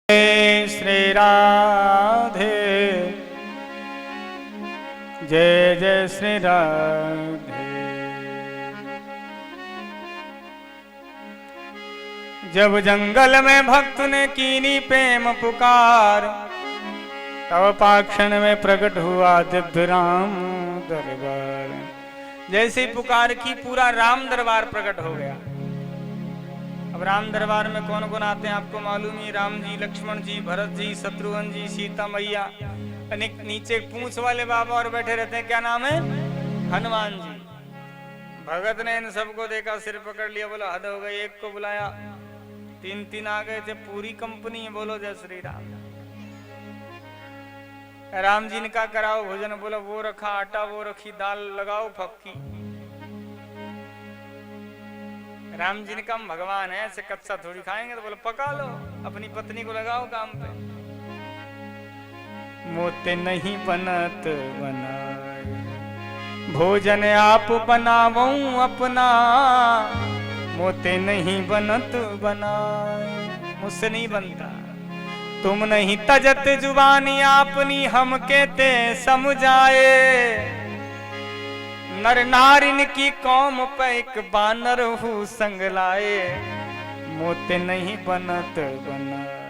श्री राधे जय जय श्री राधे। जब जंगल में भक्त ने कीनी प्रेम पुकार, तब पाक्षण में प्रकट हुआ दिव्य राम दरबार। जैसे पुकार की पूरा राम दरबार प्रकट हो गया। अब राम दरबार में कौन कौन आते हैं आपको मालूम ही, राम जी, लक्ष्मण जी, भरत जी, शत्रुघ्न जी, सीता मैया, नीचे पूंछ वाले बाबा और बैठे रहते हैं, क्या नाम है, हनुमान जी। भगत ने इन सबको देखा, सिर पकड़ लिया, बोला हद हो गई, एक को बुलाया, तीन तीन आ गए थे, पूरी कंपनी है, बोलो जय श्री राम। राम जी ने कहा कराओ भोजन, बोला वो रखा आटा, वो रखी दाल, लगाओ फक्की। राम जी ने कहा भगवान है, ऐसे कच्चा थोड़ी खाएंगे, तो बोला पका लो, अपनी पत्नी को लगाओ काम पे। मोते नहीं बनत बनाए, भोजन आप बनावो अपना, मोते नहीं बनत बनाए, मुझसे नहीं बनता। तुम नहीं तजत जुबानी आपनी, हम कहते समझाए। नर नारिन की कौम पे एक बानर हूँ संग लाए, मोते नहीं बनत बनाए,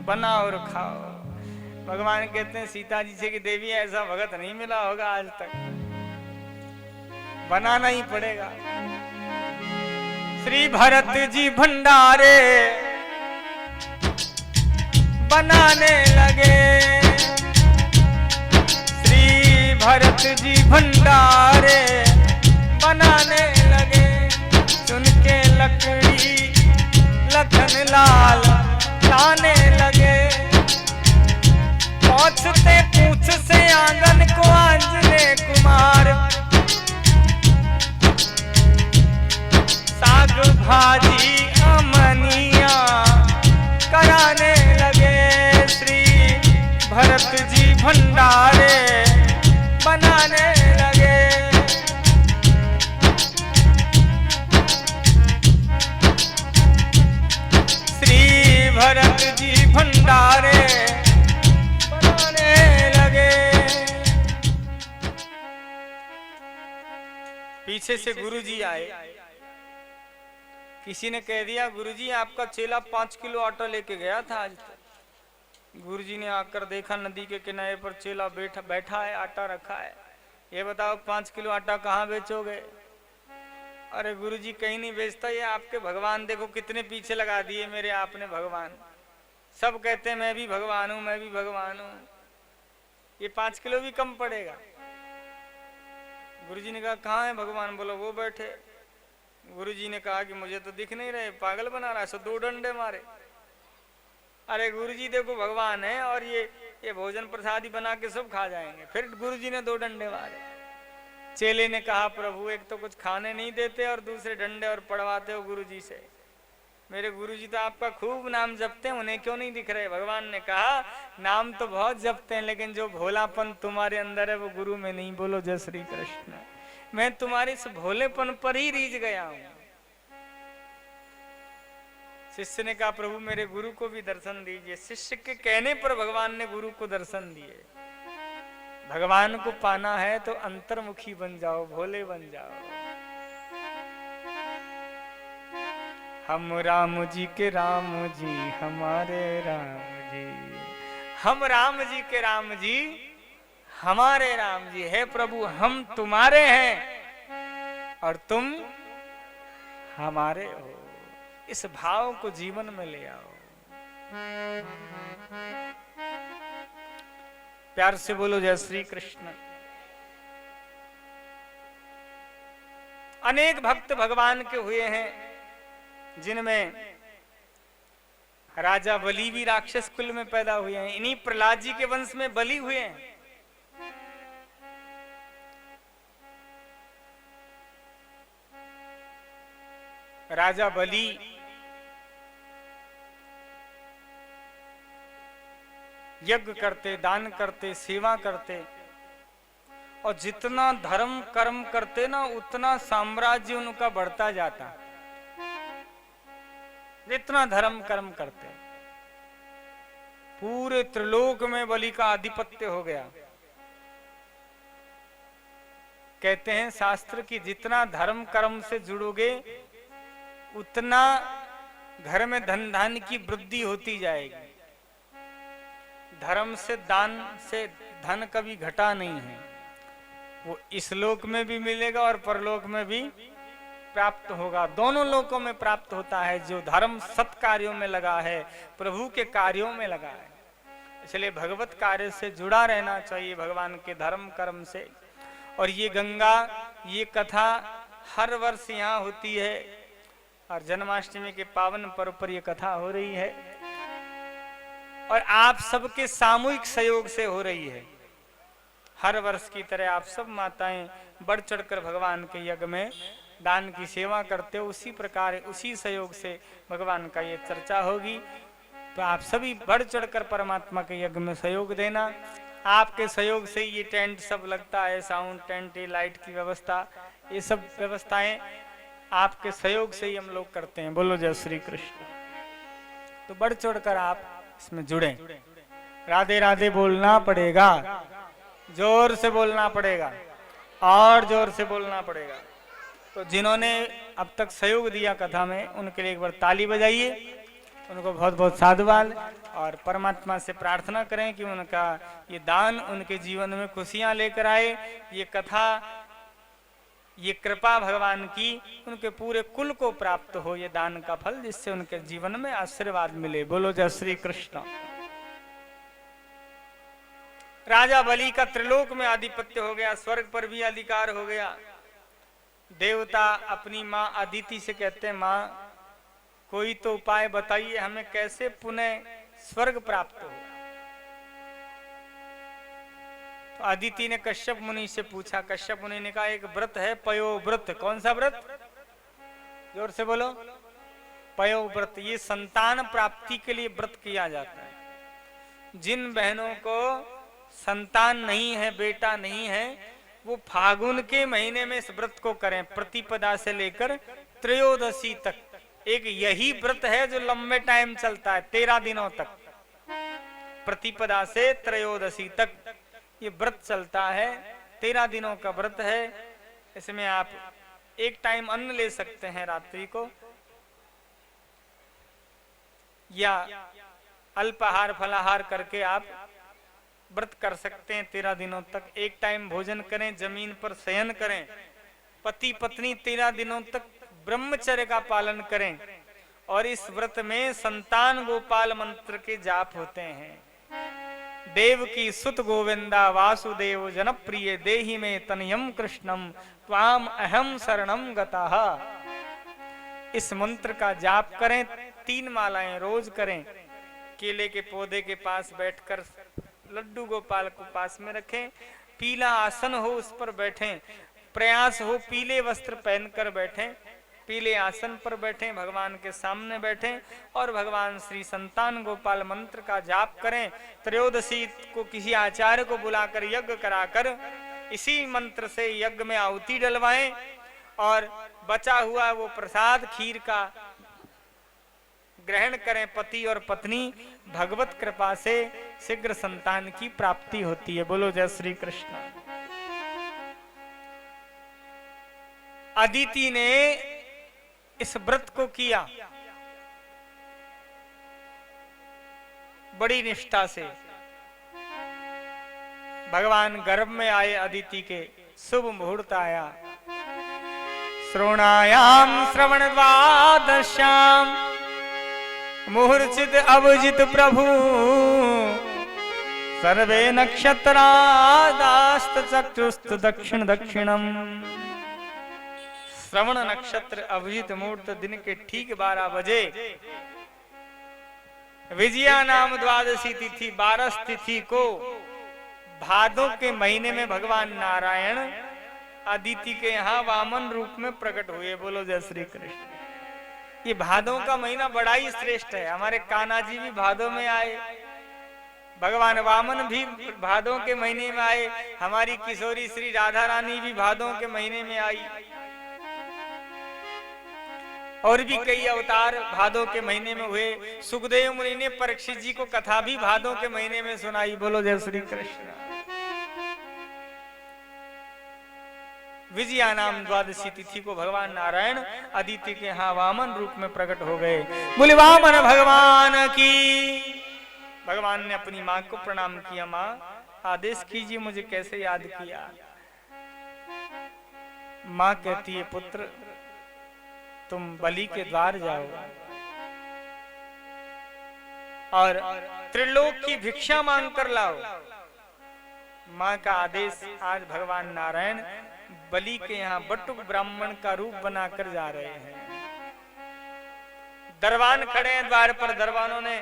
बनाओ और खाओ। भगवान कहते हैं सीता जी से कि देवी ऐसा भगत नहीं मिला होगा आज तक, बनाना ही पड़ेगा। श्री भरत जी भंडारे बनाने लगे, भरत जी भंडारे बनाने लगे। चुन के लकड़ी लखन लाल लाने लगे, पहुंचते पूछ से आंगन को आंजने कुमार, साग भाजी अमनिया कराने लगे। श्री भरत जी भंडारे बनाने लगे। श्री भरत जी भंडारे बनाने लगे। पीछे से गुरुजी आए, किसी ने कह दिया गुरुजी आपका चेला 5 किलो आटा लेके गया था आज तक। गुरुजी ने आकर देखा, नदी के किनारे पर चेला बैठा है, आटा रखा है। ये बताओ 5 किलो आटा कहाँ बेचोगे? अरे गुरुजी कहीं नहीं बेचता, ये आपके भगवान देखो कितने पीछे लगा दिए मेरे आपने भगवान। सब कहते हैं मैं भी भगवान हूँ, मैं भी भगवान हूँ, ये 5 किलो भी कम पड़ेगा। गुरुजी ने कहा कहाँ है भगवान? बोलो वो बैठे। गुरुजी ने कहा कि मुझे तो दिख नहीं रहे, पागल बना रहा है, सो 2 डंडे मारे। अरे गुरुजी देखो भगवान है, और ये भोजन प्रसादी बना के सब खा जाएंगे। फिर गुरुजी ने 2 डंडे मारे। चेले ने कहा प्रभु एक तो कुछ खाने नहीं देते और दूसरे डंडे और पड़वाते हो गुरुजी से। मेरे गुरुजी तो आपका खूब नाम जपते हैं, उन्हें क्यों नहीं दिख रहे? भगवान ने कहा नाम तो बहुत जपते हैं, लेकिन जो भोलापन तुम्हारे अंदर है वो गुरु में नहीं। बोलो जय श्री कृष्ण। मैं तुम्हारे इस भोलेपन पर ही रीझ गया हूं। शिष्य ने कहा प्रभु मेरे गुरु को भी दर्शन दीजिए। शिष्य के कहने पर भगवान ने गुरु को दर्शन दिए। भगवान को पाना है तो अंतर्मुखी बन जाओ, भोले बन जाओ। हम राम जी के राम जी, हमारे राम जी, हम राम जी के राम जी, हमारे राम जी। है प्रभु हम तुम्हारे हैं और तुम हमारे हो। इस भाव को जीवन में ले आओ। प्यार से बोलो जय श्री कृष्ण। अनेक भक्त भगवान के हुए हैं, जिनमें राजा बलि भी राक्षस कुल में पैदा हुए हैं। इन्हीं प्रहलाद जी के वंश में बलि हुए हैं। राजा बलि यज्ञ करते, दान करते, सेवा करते, और जितना धर्म कर्म करते ना उतना साम्राज्य उनका बढ़ता जाता। जितना धर्म कर्म करते पूरे त्रिलोक में बलि का आधिपत्य हो गया। कहते हैं शास्त्र की जितना धर्म कर्म से जुड़ोगे उतना घर में धन धान की वृद्धि होती जाएगी। धर्म से दान से धन कभी घटा नहीं है, वो इस लोक में भी मिलेगा और परलोक में भी प्राप्त होगा। दोनों लोकों में प्राप्त होता है जो धर्म सत् कार्यों में लगा है, प्रभु के कार्यों में लगा है। इसलिए भगवत कार्य से जुड़ा रहना चाहिए, भगवान के धर्म कर्म से। और ये गंगा, ये कथा हर वर्ष यहाँ होती है और जन्माष्टमी के पावन पर्व पर यह कथा हो रही है और आप सबके सामूहिक सहयोग से हो रही है। हर वर्ष की तरह आप सब माताएं बढ़ चढ़कर भगवान के यज्ञ में दान की सेवा करते हो, उसी प्रकार उसी सहयोग से भगवान का ये चर्चा होगी। तो आप सभी बढ़ चढ़कर परमात्मा के यज्ञ में सहयोग देना। आपके सहयोग से ये टेंट सब लगता है, साउंड टेंट, लाइट की व्यवस्था, ये सब व्यवस्थाएं आपके सहयोग से ही हम लोग करते हैं। बोलो जय श्री कृष्ण। तो बढ़ चढ़कर आप इसमें जुड़े। राधे राधे बोलना पड़ेगा, जोर से बोलना पड़ेगा और जोर से बोलना पड़ेगा। तो जिन्होंने अब तक सहयोग दिया कथा में, उनके लिए एक बार ताली बजाइए, उनको बहुत बहुत साधुवाद। और परमात्मा से प्रार्थना करें कि उनका ये दान उनके जीवन में खुशियां लेकर आए। ये कथा, ये कृपा भगवान की उनके पूरे कुल को प्राप्त हो, ये दान का फल, जिससे उनके जीवन में आशीर्वाद मिले। बोलो जय श्री कृष्ण। राजा बलि का त्रिलोक में आधिपत्य हो गया, स्वर्ग पर भी अधिकार हो गया। देवता अपनी माँ अदिति से कहते हैं, माँ कोई तो उपाय बताइए, हमें कैसे पुनः स्वर्ग प्राप्त हो। तो अदिति ने कश्यप मुनि से पूछा। कश्यप मुनि ने कहा एक व्रत है, पयो व्रत। कौन सा व्रत? जोर से बोलो। पयो व्रत। ये संतान प्राप्ति के लिए व्रत किया जाता है। जिन बहनों को संतान नहीं है, बेटा नहीं है, वो फागुन के महीने में इस व्रत को करें, प्रतिपदा से लेकर त्रयोदशी तक। एक यही व्रत है जो लंबे टाइम चलता है, 13 दिनों तक, प्रतिपदा से त्रयोदशी तक ये व्रत चलता है। 13 दिनों का व्रत है। इसमें आप एक टाइम अन्न ले सकते हैं रात्रि को, या अल्पाहार फलाहार करके आप व्रत कर सकते हैं। 13 दिनों तक एक टाइम भोजन करें, जमीन पर शयन करें। पति पत्नी 13 दिनों तक ब्रह्मचर्य का पालन करें। और इस व्रत में संतान गोपाल मंत्र के जाप होते हैं। देव की सुत गोविंदा वासुदेव जनप्रिय देहि में तनयम कृष्णम त्वाम अहम शरणम गतः। इस मंत्र का जाप करें, 3 मालाएं रोज करें। केले के पौधे के पास बैठकर लड्डू गोपाल को पास में रखें, पीला आसन हो उस पर बैठें, प्रयास हो पीले वस्त्र पहनकर बैठें, पीले आसन पर बैठें, भगवान के सामने बैठें और भगवान श्री संतान गोपाल मंत्र का जाप करें। त्रयोदशी को किसी आचार्य को बुलाकर यज्ञ कराकर इसी मंत्र से यज्ञ में आहुति डलवाएं और बचा हुआ वो प्रसाद खीर का ग्रहण करें। पति और पत्नी भगवत कृपा से शीघ्र संतान की प्राप्ति होती है। बोलो जय श्री कृष्ण। अदिति ने इस व्रत को किया बड़ी निष्ठा से। भगवान गर्भ में आए अदिति के, शुभ मुहूर्त आया। श्रोणायाम श्रवण द्वादश्याम मुहूर्चित अवजित प्रभु सर्वे नक्षत्रादास्त चक्षुस्त दक्षिण दक्षिणम। श्रवण नक्षत्र अभिजित मुहूर्त दिन के ठीक 12 बजे विजया नाम द्वादशी तिथि 12 तिथि को भादों के महीने में भगवान नारायण अदिति के यहाँ वामन रूप में प्रकट हुए। बोलो जय श्री कृष्ण। ये भादों का महीना बड़ा ही श्रेष्ठ है। हमारे कान्हा जी भी भादों में आए, भगवान वामन भी भादों के महीने में आए, हमारी किशोरी श्री राधा रानी भी भादों के महीने में आई। और भी कई अवतार भादों के महीने में हुए। सुखदेव मुनि ने परीक्षित जी को कथा भी भादों के महीने में सुनाई। बोलो जय श्री कृष्ण। विजया नाम द्वादशी तिथि को भगवान नारायण अदिति के यहाँ वामन रूप में प्रकट हो गए। बोले वामन भगवान की। भगवान ने अपनी मां को प्रणाम किया। मां, आदेश कीजिए, मुझे कैसे याद किया। मां कहती है, पुत्र तुम बलि के द्वार जाओ और त्रिलोक की भिक्षा मांग कर लाओ। मां का आदेश। आज भगवान नारायण बलि के यहाँ बटुक ब्राह्मण का रूप बनाकर जा रहे हैं। दरबान खड़े हैं द्वार पर। दरबानों ने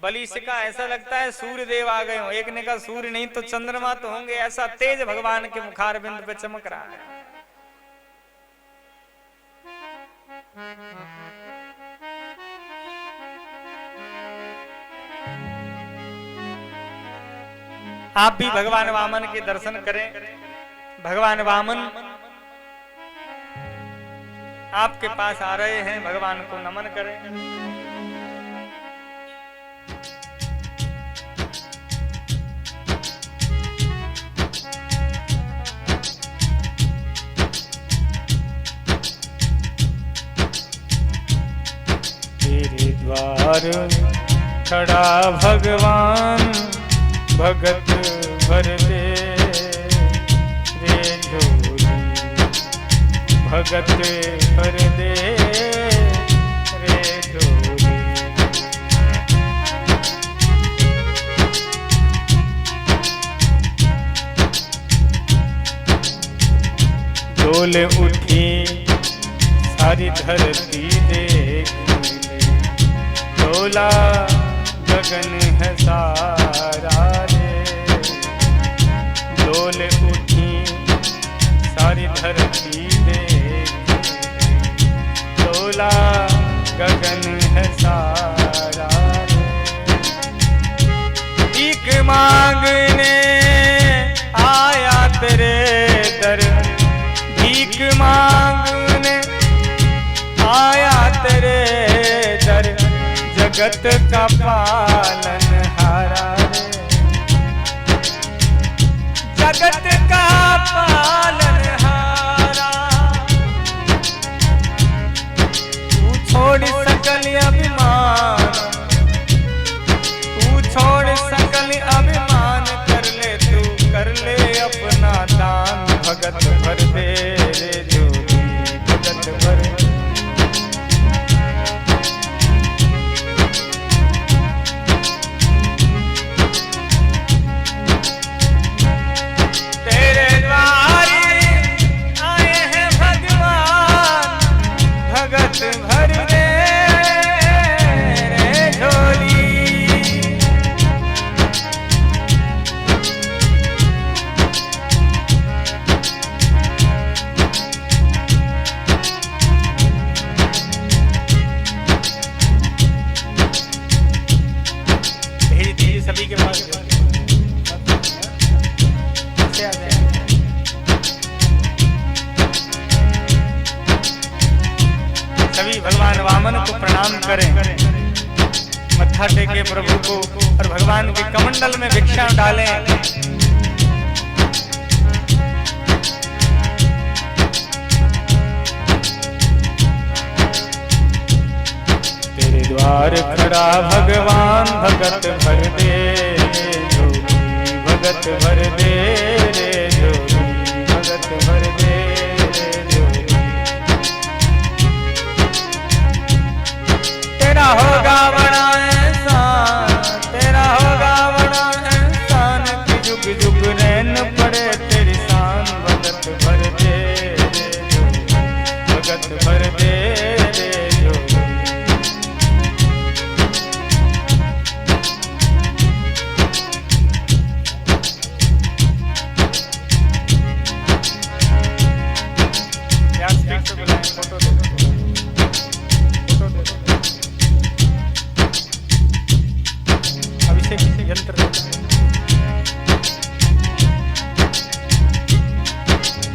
बलि से कहा, ऐसा लगता है सूर्य देव आ गए हो। एक ने कहा, सूर्य नहीं तो चंद्रमा तो होंगे, ऐसा तेज भगवान के मुखारबिंद पे चमक रहा है। आप भी भगवान वामन के दर्शन करें। भगवान वामन आपके पास आ रहे हैं, भगवान को नमन करें। तेरे द्वार खड़ा भगवान, भगत भर दे रे झोली, भगत भर दे रे झोली। डोल उठी सारी धरती देख, डोला गगन है सारा रे। डोल उठी सारी धरती देख, डोला गगन है सारा रे। भीख मांगने आया तेरे दर, भीख मांगने आया तेरे दर, जगत का पालन हारा रे। जगत का पालन हारा, तू छोड़ सकल अभिमान, तू छोड़ सकल अभिमान, कर ले तू कर ले अपना दान। भगत भर दे रे ज्योति, भगत भर दे। भर दे रे झोली। धीरे धीरे सभी के पास सभी भगवान वामन को प्रणाम करें, मत्था टेके प्रभु को और भगवान के कमंडल में भिक्षा डालें। तेरे द्वार खड़ा भगवान, भगत भर दे ज्योति, भगत भर दे रे ज्योति, भगत भर दे। तेरा होगा बड़ा एहसान, तेरा होगा बड़ा एहसान, कि जुग जुग रहन पड़े तेरी शान। भगत भर दे रे ज्योति, भगत भर दे रे ज्योति। फोटो दे दो, फोटो दे दो। यंत्र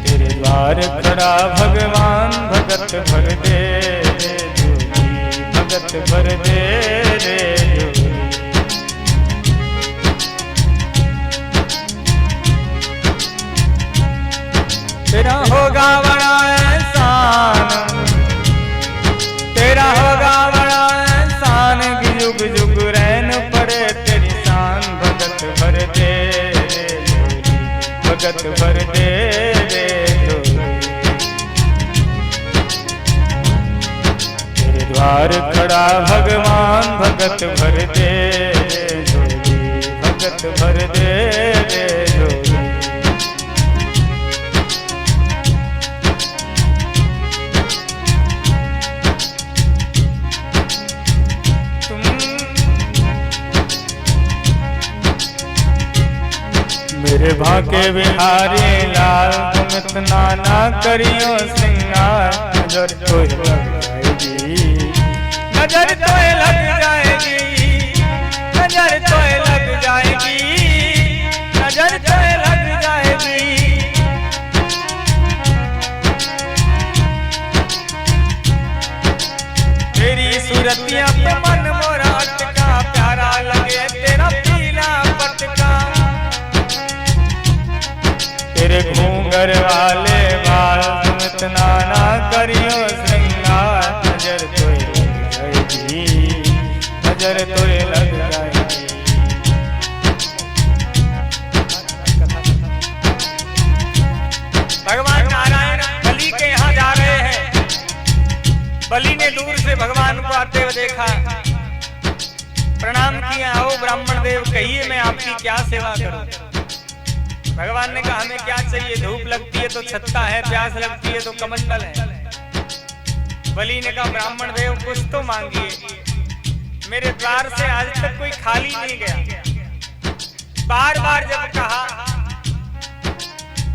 तेरे द्वार खड़ा भगवान, भगत भर दे। भगत भर दे रे जोरी। तेरा होगा बड़ा एहसान, तेरा होगा बड़ा एहसान कि युग युग रहन पड़े तेरी शान। भगत भर दे रे जोरी, भगत भर दे रे जोरी। तेरे द्वार खड़ा भगवान भगत भर दे रे जोरी, भगत भर दे रे जोरी। मेरे भाके बिहारी लाल तुम इतना ना करियो श्रृंगार। नजर तो लग जाएगी, नजर तो लग जाएगी, नजर तो लग जाएगी, नजर तो लग जाएगी। तेरी सूरतिया पे मन मोरा अटका, प्यारा लगे तेरा पीला पटका। तेरे घूंगर वाले बाल तुम इतना ना करियो श्रृंगार। नजर तो लग जाएगी, नजर तो लग जाएगी। भगवान नारायण बलि के यहाँ जा रहे हैं। बलि ने दूर से भगवान को आते हुए देखा, प्रणाम किया। आओ ब्राह्मण देव कहिए मैं आपकी क्या सेवा करूं। भगवान ने कहा हमें क्या चाहिए, धूप लगती है तो छत्ता है, प्यास लगती है तो कमंडल है। बलि ने कहा ब्राह्मण देव कुछ तो मांगिए, मेरे द्वार से आज तक कोई खाली नहीं गया। बार बार जब कहा,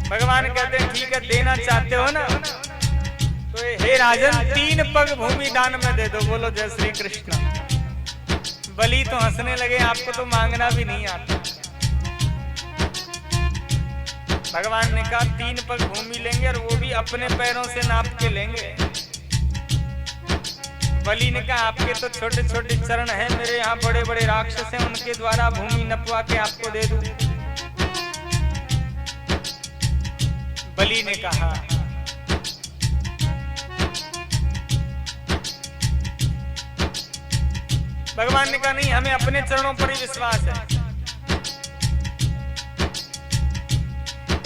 भगवान कहते हैं ठीक है देना चाहते हो ना तो हे राजन 3 पग भूमि दान में दे दो। बोलो जय श्री कृष्ण। बलि तो हंसने लगे, आपको तो मांगना भी नहीं आता। भगवान ने कहा 3 पग भूमि लेंगे और वो भी अपने पैरों से नाप के लेंगे। बलि ने कहा आपके तो छोटे छोटे चरण हैं, मेरे यहाँ बड़े बड़े राक्षस हैं, उनके द्वारा भूमि नपवा के आपको दे दूं। बलि ने कहा भगवान ने कहा नहीं, हमें अपने चरणों पर ही विश्वास है।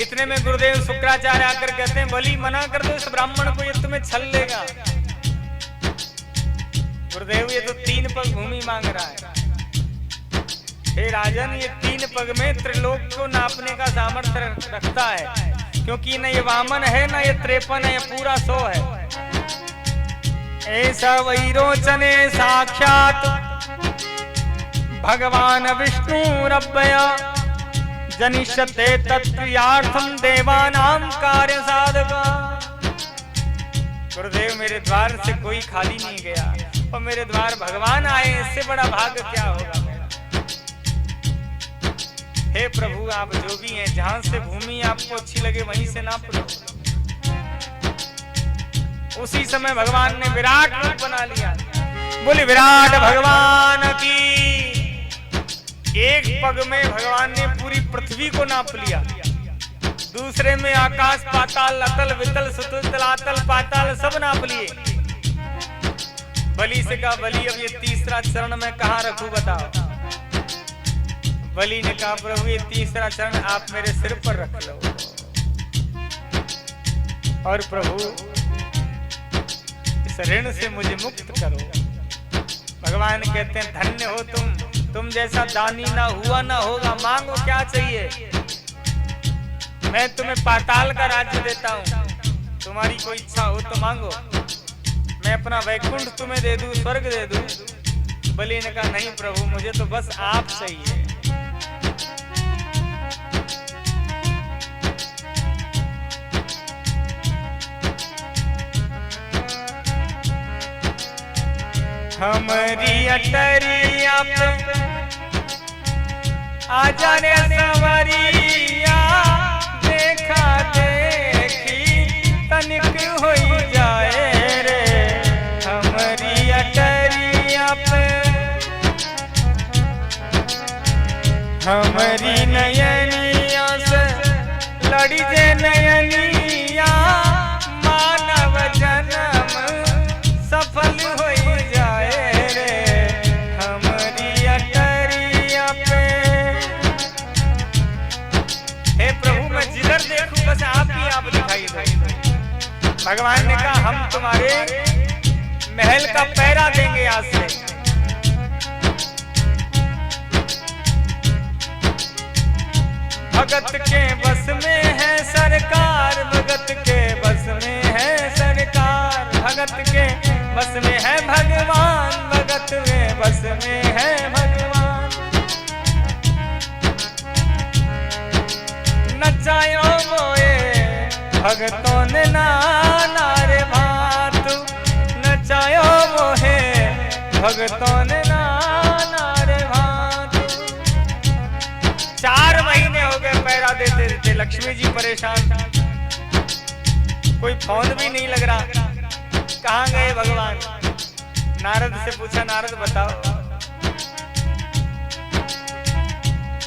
इतने में गुरुदेव शुक्राचार्य आकर कहते हैं बलि मना कर दो इस ब्राह्मण को, ये तुम्हें छल लेगा। गुरुदेव ये तो 3 पग भूमि मांग रहा है। हे राजन ये 3 पग में त्रिलोक को नापने का सामर्थ्य रखता है, क्योंकि न ये वामन है न ये 53 है, ये पूरा 100 है। ऐसा वैरोचने साक्षात भगवान विष्णु रब्बया जनिष्यते तत्क्रियार्थम देवानां कार्य साधका। गुरुदेव मेरे द्वार से कोई खाली नहीं गया और मेरे द्वार भगवान आए, इससे बड़ा भाग्य क्या होगा मेरा। हे प्रभु आप जो भी हैं, जहां से भूमि आपको अच्छी लगे वहीं से नाप लो। उसी समय भगवान ने विराट रूप बना लिया। बोले विराट भगवान की। एक पग में भगवान ने पूरी पृथ्वी को नाप लिया, दूसरे में आकाश पाताल अतल वितल सुतल तलातल पाताल सब नाप लिए। बलि से कहा बलि अब ये तीसरा चरण मैं कहाँ रखूं बताओ। बलि ने कहा प्रभु ये तीसरा चरण आप मेरे सिर पर रख लो। और प्रभु इस ऋण से मुझे मुक्त करो। भगवान कहते हैं धन्य हो तुम जैसा दानी ना हुआ ना होगा। मांगो क्या चाहिए, मैं तुम्हें पाताल का राज्य देता हूँ, तुम्हारी कोई इच्छा हो तो मांगो। मैं अपना वैकुंठ तुम्हें दे दूं, स्वर्ग दे दूं। बलि ने कहा नहीं प्रभु मुझे तो बस आप चाहिए। हमारी अटरिया पे आ जाने सवरिया, देखा देखी तनिक हो जाए रे। हमारी अटरिया हमारी नयनिया से लड़ी जे नयनिया, मानव जन्म सफल हो जाए रे हमारी अटरिया पे। हे प्रभु मैं जिधर देखूं बस आप ही आप दिखाई दे। भगवान ने कहा हम तुम्हारे महल का पहरा देंगे आज से। भगत के बस में है सरकार, भगत के बस में है सरकार, भगत के बस में है भगवान, भगत के बस में है भगवान। नचायो मोए भगतों ने नाना रे भातु, नचायो मोहे भगतों ने नाना रे भातु। 4 महीने हो गए पैरा देते देते, लक्ष्मी जी परेशान, कोई फोन भी नहीं लग रहा। कहाँ गए भगवान? नारद से पूछा, नारद बताओ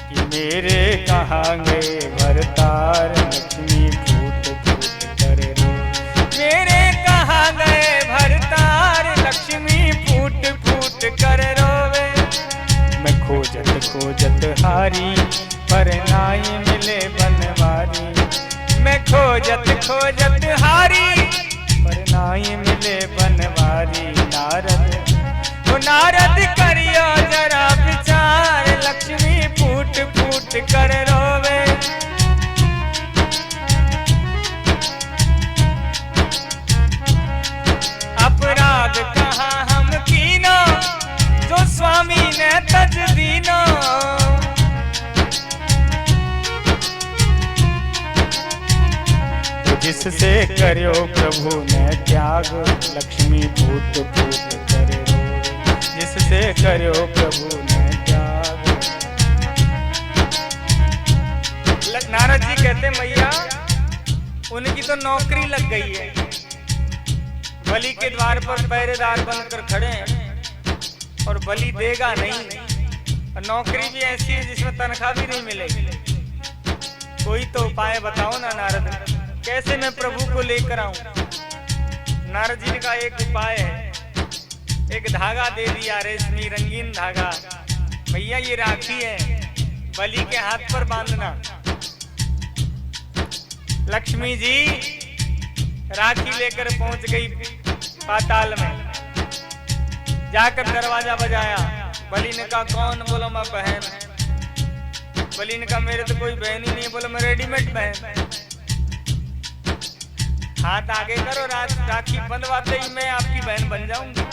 कि मेरे कहाँ गए भरतार, लक्ष्मी फूट फूट कर रो। मेरे कहाँ गए भरतार, लक्ष्मी फूट फूट कर रोवे। मैं खोजत खोजत हारी, पर नाई मिले बनवारी। मैं खोजत खोजत हारी, पर नाई मिले बनवारी। नारद ओ नारद करियो जरा विचार, लक्ष्मी फूट फूट कर रोवे। अपराध कहाँ हम कीनो, जो स्वामी ने तज दीनो। जिससे करो प्रभु ने त्याग, लक्ष्मी फूट फूट करे रोवे। जिससे करो प्रभु ने त्याग। नारद जी कहते मैया उनकी तो नौकरी लग गई है, बलि के द्वार पर पहरेदार बनकर खड़े हैं और बलि देगा नहीं। और नौकरी भी ऐसी है जिसमें तनख्वाह भी नहीं मिलेगी। कोई तो उपाय बताओ ना नारद, कैसे मैं प्रभु को लेकर आऊं? नारद जी ने कहा एक उपाय है, एक धागा दे दिया, रेशमी रंगीन धागा। भैया ये राखी है, बलि के हाथ पर बांधना। लक्ष्मी जी राखी लेकर पहुंच गई पाताल में, जाकर दरवाजा बजाया। बलि ने कहा कौन? बोलो मैं बहन। बलि ने कहा मेरे तो कोई बहन ही नहीं है। बोलो मैं रेडीमेड बहन। हाथ आगे करो, राखी बंधवाते ही मैं आपकी बहन बन जाऊंगी।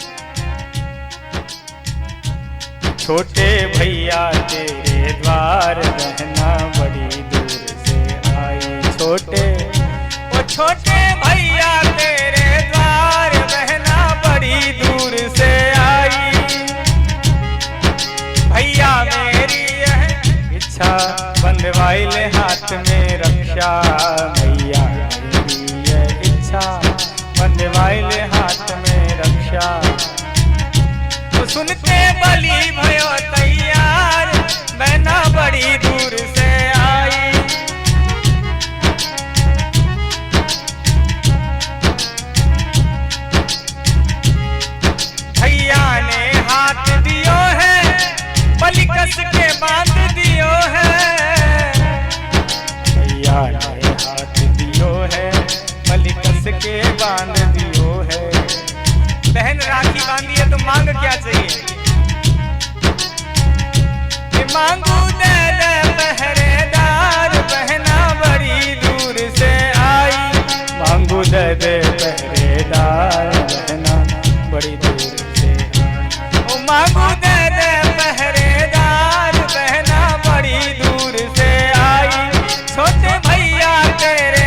छोटे भैया तेरे द्वार, बहना बड़ी दूर से आई। छोटे भैया तेरे द्वार, बहना बड़ी दूर से आई। भैया मेरी है इच्छा, बंधवाई ले हाथ में रक्षा। भैया बंधवाई ले हाथ में रक्षा। तो सुनते बलि भयो तैयार, बहना बड़ी दूर से आई। भैया ने हाथ दियो है, बलि कस के बांध दियो है। भैया ने हाथ दियो है, बलि कस के बांध दियो है। बहन राखी बांधी है तो मांग क्या चाहिए? मांगू दे दे पहरेदार, बहना बड़ी दूर से आई। मांगू दे दे पहरेदार, बहना बड़ी दूर से आई। ओ मांगू दे दे पहरेदार, बहना बड़ी दूर से आई। छोटे भैया तेरे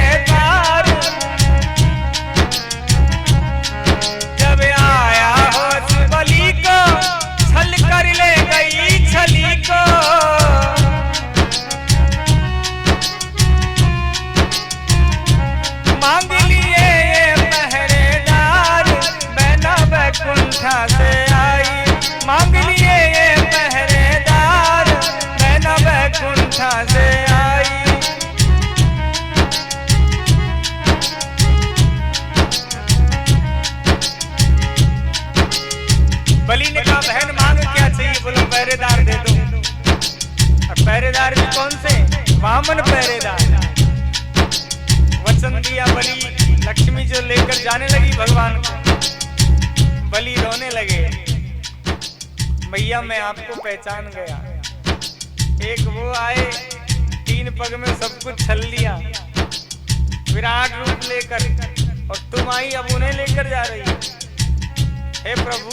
पहरेदार भी कौन से? वामन पहरेदार। वचन दिया बलि, लक्ष्मी जो लेकर जाने लगी भगवान को, बलि रोने लगे, भैया मैं आपको पहचान गया, एक वो आए 3 पग में सब कुछ छल लिया विराट रूप लेकर, और तुम आई अब उन्हें लेकर जा रही हो। हे प्रभु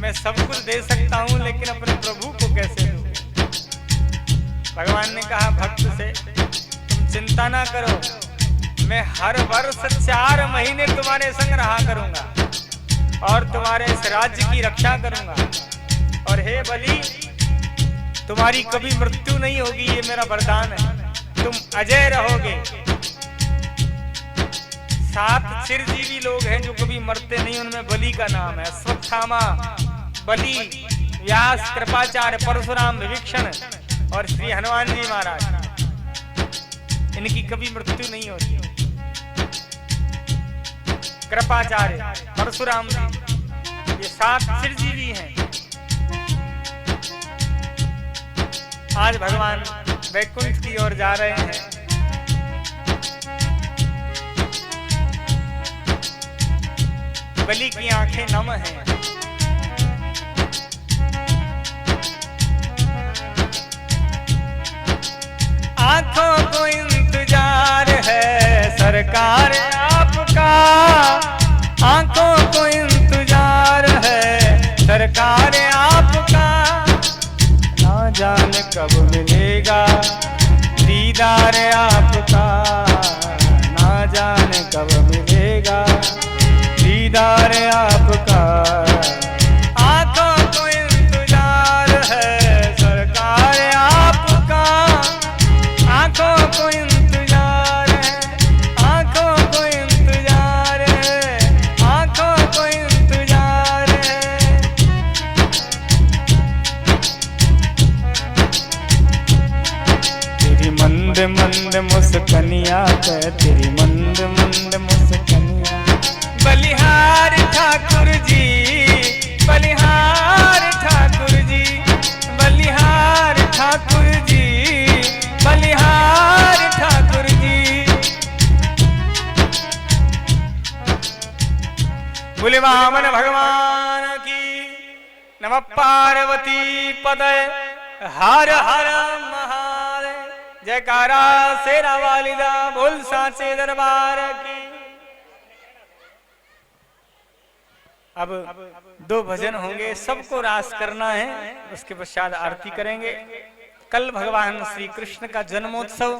मैं सब कुछ दे सकता हूं लेकिन अपने प्रभु को कैसे दूं? भगवान ने कहा भक्त से तुम चिंता ना करो, मैं हर वर्ष 4 महीने तुम्हारे संग रहा करूंगा और तुम्हारे इस राज्य की रक्षा करूंगा, और हे बलि तुम्हारी कभी मृत्यु नहीं होगी, ये मेरा वरदान है, तुम अजय रहोगे। 7 चिरजीवी लोग हैं जो कभी मरते नहीं, उनमें बलि का नाम है। अश्वत्थामा, बलि, व्यास, कृपाचार्य, परशुराम, विभीषण और श्री हनुमान जी महाराज, इनकी कभी मृत्यु नहीं होती। कृपाचार्य, परशुराम जी, ये 7 चिरजीवी हैं। आज भगवान वैकुंठ की ओर जा रहे हैं। बलि की आंखें नम हैं। आंखों को इंतजार है सरकार आपका, आंखों को इंतजार है सरकार आपका, ना जाने कब मिलेगा दीदार आपका, ना जाने कब मिलेगा दीदार आपका। आंखों को इंतजार है सरकार आपका, आंखों को इंतजार है, आंखों को इंतजार है, आंखों को इंतजार है। तेरी मंद मंद मुस्कनिया पे, तेरी मंद मंद मुस्कनिया, बलिहार ठाकुर जी, बलिहार ठाकुर जी, बलिहार ठाकुर जी, बलिहार ठाकुर जी। बोले वामन भगवान की नमः पार्वती पदय हर हर महादेव। जयकारा शेरा वालिदा बोल साचे दरबार की। अब 2 भजन होंगे, सबको रास करना है, उसके पश्चात आरती करेंगे। कल भगवान श्री कृष्ण का जन्मोत्सव